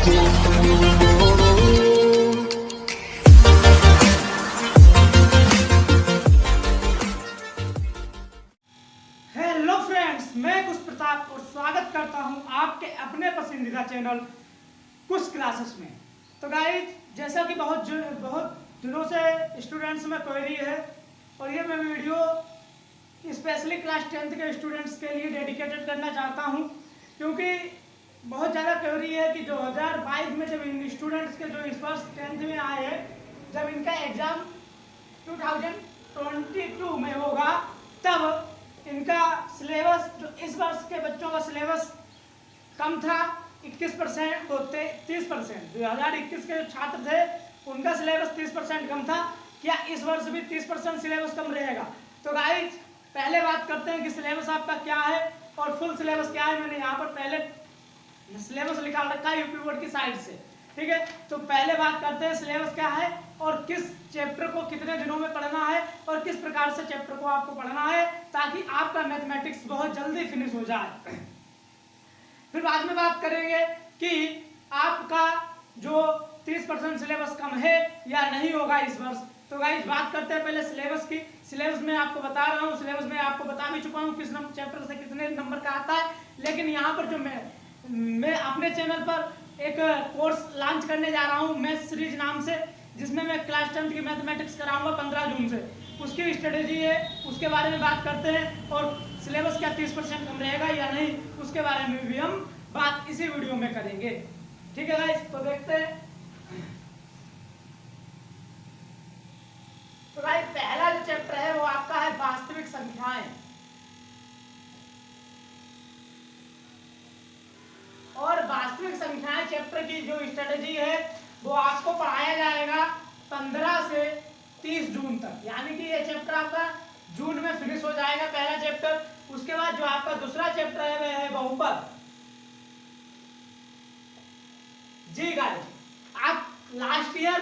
Hello friends, मैं कुश प्रताप और स्वागत करता हूं आपके अपने पसंदीदा चैनल कुश क्लासेस में। तो गाइस, जैसा कि बहुत दिनों से स्टूडेंट्स में क्वेरी है और ये मैं वीडियो स्पेशली क्लास 10th के स्टूडेंट्स के लिए डेडिकेटेड करना चाहता हूं, क्योंकि बहुत ज़्यादा क्वेरी है कि 2022 में जब इन स्टूडेंट्स के जो इस वर्ष 10th में आए हैं, जब इनका एग्ज़ाम 2022 में होगा, तब इनका सिलेबस, जो इस वर्ष के बच्चों का सिलेबस कम था 21% तो 30%। 2021 के जो छात्र थे उनका सिलेबस 30% कम था। क्या इस वर्ष भी 30% सिलेबस कम रहेगा? तो गाइस, पहले बात करते हैं कि सिलेबस आपका क्या है और फुल सिलेबस क्या है। मैंने यहाँ पर पहले सिलेबस निकाल रखा है यूपी बोर्ड की साइड से, ठीक है। तो पहले बात करते हैं सिलेबस क्या है और किस चैप्टर को कितने दिनों में पढ़ना है और किस प्रकार से चैप्टर को आपको पढ़ना है, ताकि आपका मैथमेटिक्स बहुत जल्दी फिनिश हो जाए। फिर बाद में बात करेंगे कि आपका जो 30% सिलेबस कम है या नहीं होगा इस वर्ष। तो गाइस, बात करते हैं पहले सिलेबस की। सिलेबस में आपको बता रहा हूँ, सिलेबस में आपको बता भी चुका हूँ किस चैप्टर से कितने नंबर का आता है। लेकिन यहाँ पर जो मैं अपने चैनल पर एक कोर्स लॉन्च करने जा रहा हूँ मैथ सीरीज नाम से, जिसमें मैं क्लास 10th की मैथमेटिक्स कराऊंगा 15 जून से। उसकी स्ट्रेटेजी है, उसके बारे में बात करते हैं, और सिलेबस क्या 30% कम रहेगा या नहीं, उसके बारे में भी हम बात इसी वीडियो में करेंगे, ठीक है गाइस। तो देखते हैं। तो गाइस, पहला जो चैप्टर है वो आपका है वास्तविक संख्याएं। और वास्तविक संख्याएं चैप्टर की जो स्ट्रेटेजी है वो आपको पढ़ाया जाएगा 15 से 30 जून तक, यानी कि ये चैप्टर आपका जून में फिनिश हो जाएगा, पहला चैप्टर। उसके बाद जो आपका दूसरा चैप्टर है वह है बहुपद। जी गाइस, आप लास्ट ईयर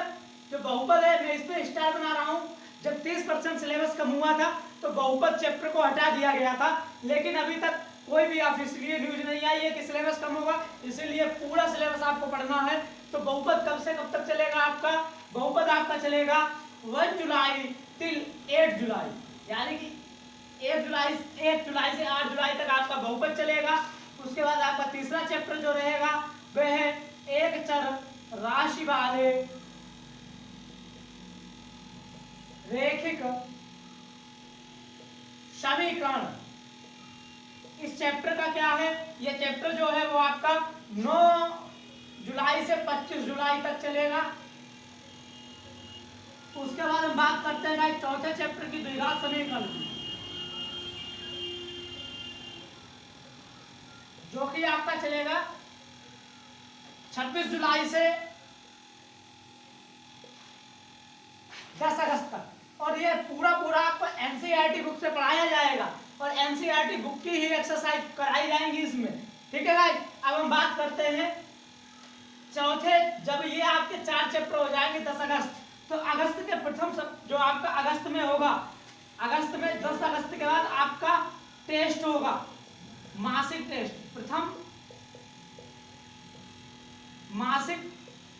जो बहुपद है, मैं इस पे स्टार बना रहा हूं। जब 30% सिलेबस कम हुआ था तो बहुपद चैप्टर को हटा दिया गया था, लेकिन अभी तक कोई भी ऑफिशियल न्यूज नहीं आई है कि सिलेबस कम होगा, इसीलिए पूरा सिलेबस आपको पढ़ना है। तो बहुपद कब से कब तक चलेगा आपका? बहुपद आपका चलेगा 1 जुलाई till 8 जुलाई, यानी कि 1 जुलाई से 8 जुलाई तक आपका बहुपद चलेगा। उसके बाद आपका तीसरा चैप्टर जो रहेगा वह है एक चर राशि वाले रैखिक समीकरण। इस चैप्टर का क्या है, यह चैप्टर जो है वो आपका 9 जुलाई से 25 जुलाई तक चलेगा। उसके बाद हम बात करते हैं चौथे चैप्टर की द्विघात समीकरण की, जो कि आपका चलेगा 26 जुलाई से 10 अगस्त तक। और ये पूरा आपको एनसीईआरटी बुक से पढ़ाया जाएगा और एनसीईआरटी बुक की ही एक्सरसाइज कराई जाएंगी इसमें, ठीक है गाइस। अब हम बात करते हैं चौथे, जब ये आपके 4 चैप्टर हो जाएंगे 10 अगस्त, तो अगस्त के प्रथम जो आपका अगस्त में होगा, अगस्त में 10 अगस्त के बाद आपका टेस्ट होगा, मासिक टेस्ट, प्रथम मासिक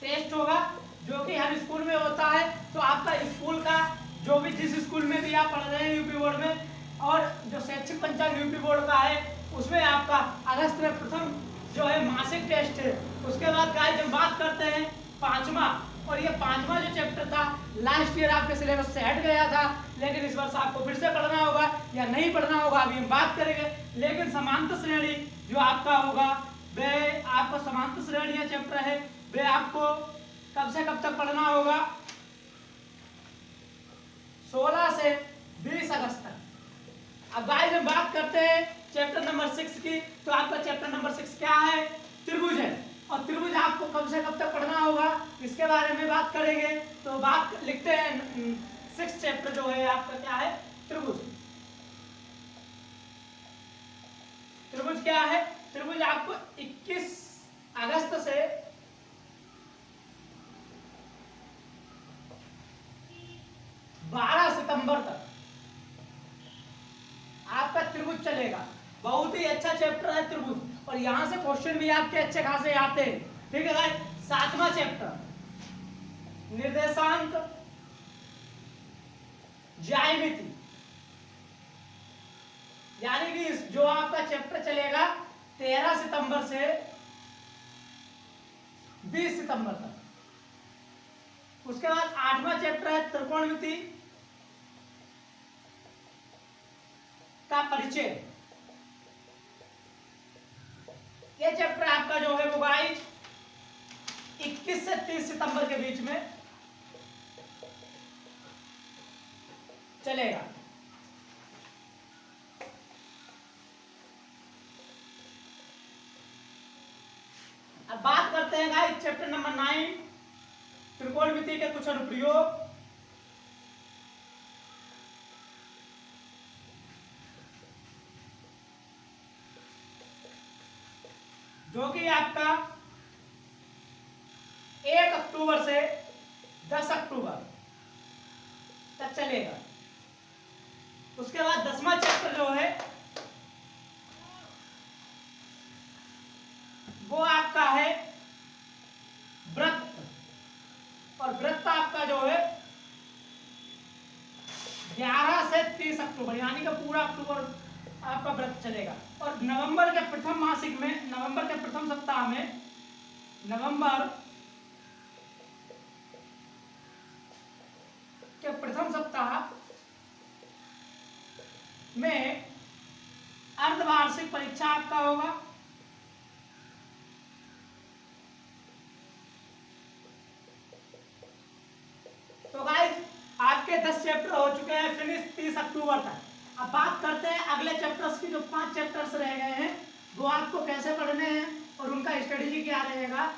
टेस्ट होगा, जो कि हर स्कूल में होता है। तो आपका स्कूल का जो भी, जिस स्कूल में भी आप पढ़ रहे हैं यूपी बोर्ड में, और जो शैक्षिक पंचांग यूपी बोर्ड का है, उसमें आपका अगस्त में प्रथम जो है मासिक टेस्ट है। उसके बाद गाइस जब बात करते हैं पांचवा, और ये पांचवा जो चैप्टर था लास्ट ईयर आपके सिलेबस से हट गया था, लेकिन इस वर्ष आपको फिर से पढ़ना होगा या नहीं पढ़ना होगा अभी हम बात करेंगे। लेकिन समांतर श्रेणी जो आपका होगा वह आपको समांतर श्रेणी चैप्टर है, वह आपको कब से कब तक पढ़ना होगा? 16 से 20 अगस्त तक। अब गाइस हम बात करते हैं चैप्टर नंबर 6 की। तो आपका चैप्टर नंबर 6 क्या है? त्रिभुज है। और त्रिभुज आपको कब से कब तक पढ़ना होगा, इसके बारे में बात करेंगे। तो बात लिखते हैं 6 चैप्टर जो है आपका क्या है? त्रिभुज। त्रिभुज क्या है? त्रिभुज आपको 21 अगस्त से 12 सितंबर तक आपका त्रिभुज चलेगा। बहुत ही अच्छा चैप्टर है त्रिभुज, और यहाँ से क्वेश्चन भी आपके अच्छे खासे आते हैं। ठीक है भाई। 7वां चैप्टर निर्देशांक ज्यामिति, यानी कि जो आपका चैप्टर चलेगा 13 सितंबर से 20 सितंबर तक। उसके बाद 8वां चैप्टर है त्रिकोणमिति का परिचय। ये चैप्टर आपका जो है वो गाइस 21 से 30 सितंबर के बीच में चलेगा। अब बात करते हैं गाइस चैप्टर नंबर 9 त्रिकोणमिति के कुछ अनुप्रयोग। जो कि आपका 1 अक्टूबर से 10 अक्टूबर तक चलेगा। उसके बाद 10वां चैप्टर जो है वो आपका है वृत्त, और वृत्त आपका जो है 11 से 30 अक्टूबर, यानी कि पूरा अक्टूबर आपका व्रत चलेगा। और नवंबर के प्रथम मासिक में, नवंबर के प्रथम सप्ताह में, नवंबर के प्रथम सप्ताह में अर्धवार्षिक परीक्षा आपका होगा। तो गाइस आपके 10 चैप्टर हो चुके हैं फिनिश 30 अक्टूबर तक। अब बात करते हैं अगले चैप्टर्स की। जो 5 चैप्टर्स रह गए हैं वो आपको कैसे पढ़ने हैं और उनका स्ट्रेटेजी क्या रहेगा।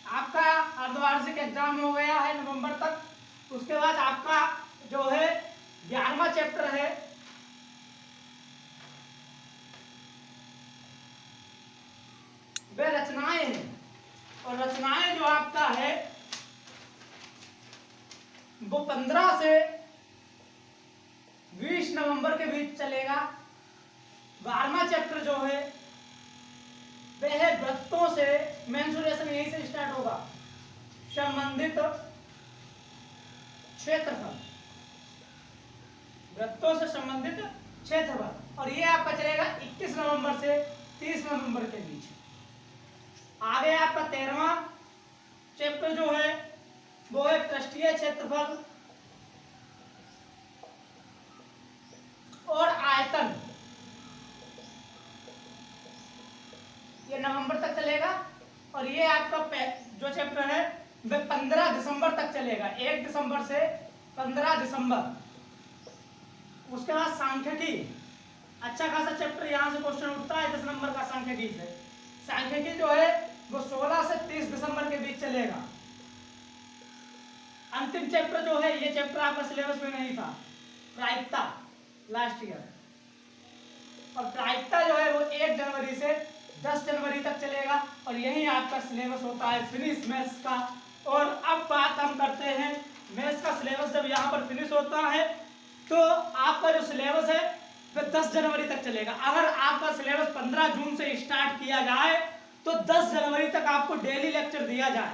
आपका अर्धवार्षिक एग्जाम हो गया है नवंबर तक। उसके बाद आपका जो है 11वां चैप्टर है वे रचनाएं हैं, और रचनाएं जो आपका है वो 15 से 20 नवंबर के बीच चलेगा। 12वां चैप्टर जो है वह है वृत्तों से, मेंसुरेशन यहीं से स्टार्ट होगा, संबंधित क्षेत्रफल, वृत्तों से संबंधित क्षेत्रफल, और ये आपका चलेगा 21 नवंबर से 30 नवंबर के बीच। आगे आपका 13वां चैप्टर जो है वो है पृष्ठीय क्षेत्रफल और आयतन, ये नवंबर तक चलेगा। और ये आपका जो चैप्टर है वह 15 दिसंबर तक चलेगा, 1 दिसंबर से 15 दिसंबर। उसके बाद सांख्यिकी, अच्छा खासा चैप्टर यहाँ से क्वेश्चन उठता है 10 नंबर का सांख्यिकी से। सांख्यिकी जो है वो 16 से 30 दिसंबर के बीच चलेगा। अंतिम चैप्टर जो है, ये चैप्टर आपका सिलेबस में नहीं था, प्रायिकता, लास्ट ईयर। और प्रायिकता जो है वो 1 जनवरी से 10 जनवरी तक चलेगा, और यही आपका सिलेबस होता है फिनिश मैथ्स का। और अब बात हम करते हैं मैथ्स का सिलेबस जब यहाँ पर फिनिश होता है तो आपका जो सिलेबस है वह 10 जनवरी तक चलेगा। अगर आपका सिलेबस 15 जून से स्टार्ट किया जाए तो 10 जनवरी तक आपको डेली लेक्चर दिया जाए,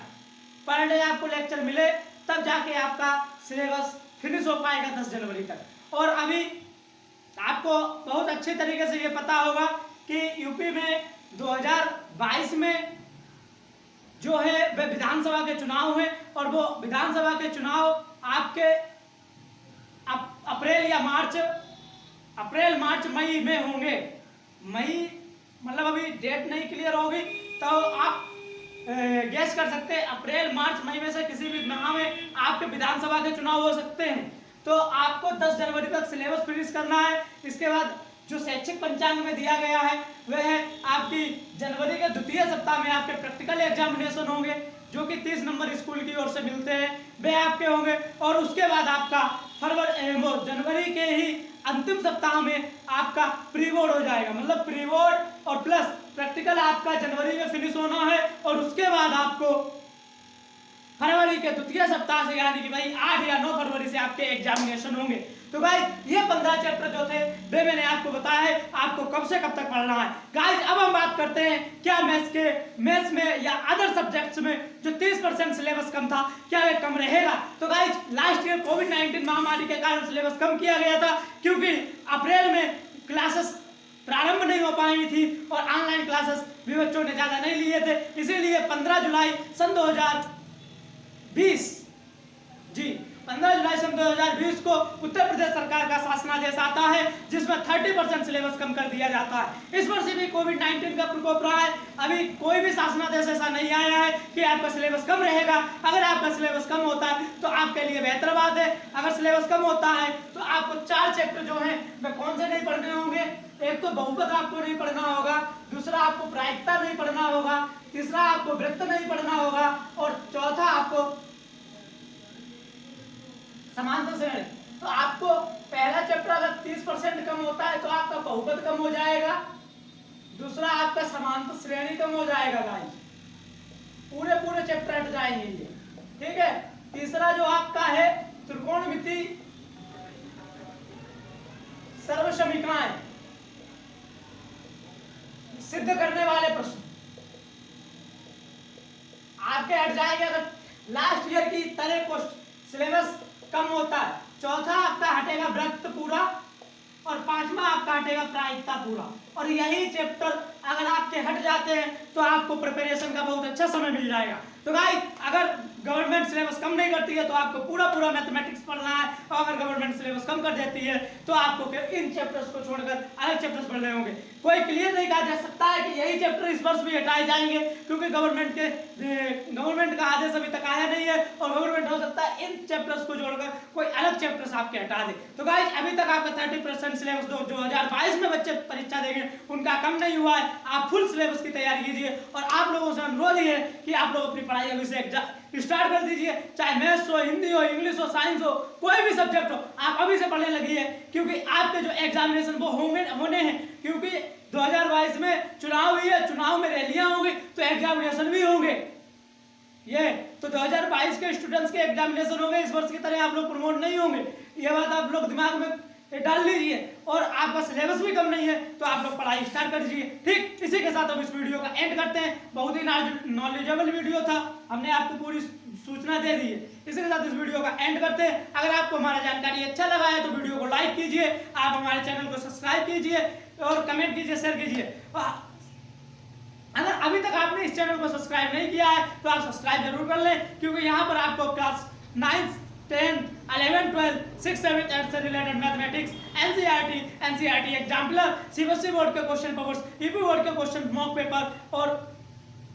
पर डे आपको लेक्चर मिले, तब जाके आपका सिलेबस फिनिश हो पाएगा 10 जनवरी तक। और अभी आपको बहुत अच्छे तरीके से ये पता होगा कि यूपी में 2022 में जो है वह विधानसभा के चुनाव है, और वो विधानसभा के चुनाव आपके अप्रैल मार्च मई में होंगे। मई मतलब अभी डेट नहीं क्लियर होगी, तो आप गैस कर सकते हैं अप्रैल मार्च मई में से किसी भी माह में आपके विधानसभा के चुनाव हो सकते हैं। तो आपको 10 जनवरी तक सिलेबस फिनिश करना है। इसके बाद जो शैक्षिक पंचांग में दिया गया है वह है आपकी जनवरी के द्वितीय सप्ताह में आपके प्रैक्टिकल एग्जामिनेशन होंगे, जो कि 30 नंबर स्कूल की ओर से मिलते हैं, वे आपके होंगे। और उसके बाद आपका जनवरी के ही अंतिम सप्ताह में आपका प्री बोर्ड हो जाएगा, मतलब प्री बोर्ड और प्लस प्रैक्टिकल आपका जनवरी में फिनिश होना है। और उसके बाद आपको फरवरी के द्वितीय सप्ताह से, यानी कि भाई 8 या 9 फरवरी से आपके एग्जामिनेशन होंगे। तो गाइस ये 15 चैप्टर जो थे वे मैंने आपको बताया है आपको कब से कब तक पढ़ना है। गाइस अब हम बात करते हैं क्या मैथ्स में या अदर सब्जेक्ट्स में जो 30% सिलेबस कम था क्या वे कम रहेगा। तो गाइस लास्ट ईयर कोविड-19 महामारी के कारण सिलेबस कम किया गया था, क्योंकि अप्रैल में क्लासेस प्रारंभ नहीं हो पाई थी और ऑनलाइन क्लासेस भी बच्चों ने ज्यादा नहीं लिए थे, इसीलिए 15 जुलाई सन 2020 जी 15 जुलाई सन 2020 को उत्तर प्रदेश सरकार का शासनादेश आता है जिसमें 30% सिलेबस कम कर दिया जाता है। इस वर्ष भी कोविड-19 का प्रकोप रहा है, अभी कोई भी शासनादेश ऐसा नहीं आया है कि आपका सिलेबस कम रहेगा। अगर आपका सिलेबस कम होता है तो आपके लिए बेहतर बात है। अगर सिलेबस कम होता है तो आपको 4 चैप्टर जो है वे कौन से नहीं पढ़ने होंगे। एक तो बहुपद आपको नहीं पढ़ना होगा, दूसरा आपको प्रायिकता नहीं पढ़ना होगा, तीसरा आपको वृत्त नहीं पढ़ना होगा और चौथा आपको समांतर श्रेणी। तो आपको पहला चैप्टर अगर 30% कम होता है तो आपका बहुपद कम हो जाएगा, दूसरा आपका समांतर श्रेणी कम हो जाएगा गाइस, पूरे चैप्टर हट जाएंगे ये, ठीक है। तीसरा जो आपका है त्रिकोणमिति सर्वसमीकरण सिद्ध करने वाले प्रश्न आपके हट जाएंगे अगर लास्ट ईयर की तरह क्वेश्चन सिलेबस कम होता है। चौथा आपका हटेगा वृत्त पूरा और पांचवा आपका हटेगा प्रायिकता पूरा, और यही चैप्टर अगर आपके हट जाते हैं तो आपको प्रिपरेशन का बहुत अच्छा समय मिल जाएगा। तो गाइस अगर गवर्नमेंट सिलेबस कम नहीं करती है तो आपको पूरा मैथमेटिक्स पढ़ना है, और अगर गवर्नमेंट सिलेबस कम कर देती है तो आपको इन चैप्टर्स को छोड़कर अलग चैप्टर्स पढ़ने होंगे। कोई क्लियर नहीं कहा जा सकता है कि यही चैप्टर इस वर्ष भी हटाए जाएंगे, क्योंकि गवर्नमेंट का आदेश अभी तक आया नहीं है और गवर्नमेंट हो सकता है इन चैप्टर्स को जोड़कर कोई अलग चैप्टर्स आपके हटा दे। तो गाइस अभी तक आपका 30% सिलेबस 2022 में बच्चे परीक्षा देंगे उनका कम नहीं हुआ है। आप फुल सिलेबस की तैयारी कीजिए और आप लोगों से अनुरोध है कि आप लोग अपनी पढ़ाई अभी से स्टार्ट कर दीजिए, चाहे मैथ्स हो, हिंदी हो, इंग्लिश हो, साइंस हो, कोई भी सब्जेक्ट हो, आप अभी से पढ़ने लगिए, क्योंकि आपके जो एग्जामिनेशन वो होने हैं, क्योंकि 2022 में चुनाव हुई है, चुनाव में रैलियां होंगी तो एग्जामिनेशन भी होंगे। ये तो 2022 के स्टूडेंट्स के एग्जामिनेशन होंगे, इस वर्ष की तरह आप लोग प्रमोट नहीं होंगे, ये बात आप लोग दिमाग में डाल लीजिए। और आपका सिलेबस भी कम नहीं है तो आप लोग पढ़ाई स्टार्ट कर दीजिए। ठीक, इसी के साथ हम इस वीडियो का एंड करते हैं। बहुत ही नॉलेजेबल वीडियो था, हमने आपको पूरी सूचना दे दी है। इसी के साथ इस वीडियो का एंड करते हैं। अगर आपको हमारा जानकारी अच्छा लगा है तो वीडियो को लाइक कीजिए, आप हमारे चैनल को सब्सक्राइब कीजिए और कमेंट कीजिए, शेयर कीजिए। अगर अभी तक आपने इस चैनल को सब्सक्राइब नहीं किया है तो आप सब्सक्राइब जरूर कर लें, क्योंकि यहाँ पर आपको क्लास 9, 10, 11, 12, 6, 7, 8 से related mathematics, NCERT exemplar, CBSE board के क्वेश्चन पेपर्स, यूपी बोर्ड के क्वेश्चन मॉक पेपर और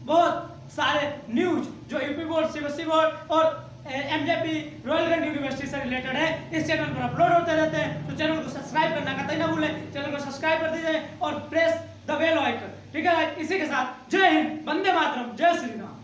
बहुत सारे न्यूज जो यूपी बोर्ड, सीबीएसई बोर्ड और एमजेपी रॉयल यूनिवर्सिटी से रिलेटेड है इस चैनल पर अपलोड होते रहते हैं। तो चैनल को सब्सक्राइब करना कतई ना भूलें, चैनल को सब्सक्राइब कर दीजिए और प्रेस द बेल आइकन। ठीक है, इसी के साथ जय हिंद, वंदे मातरम, जय श्री राम।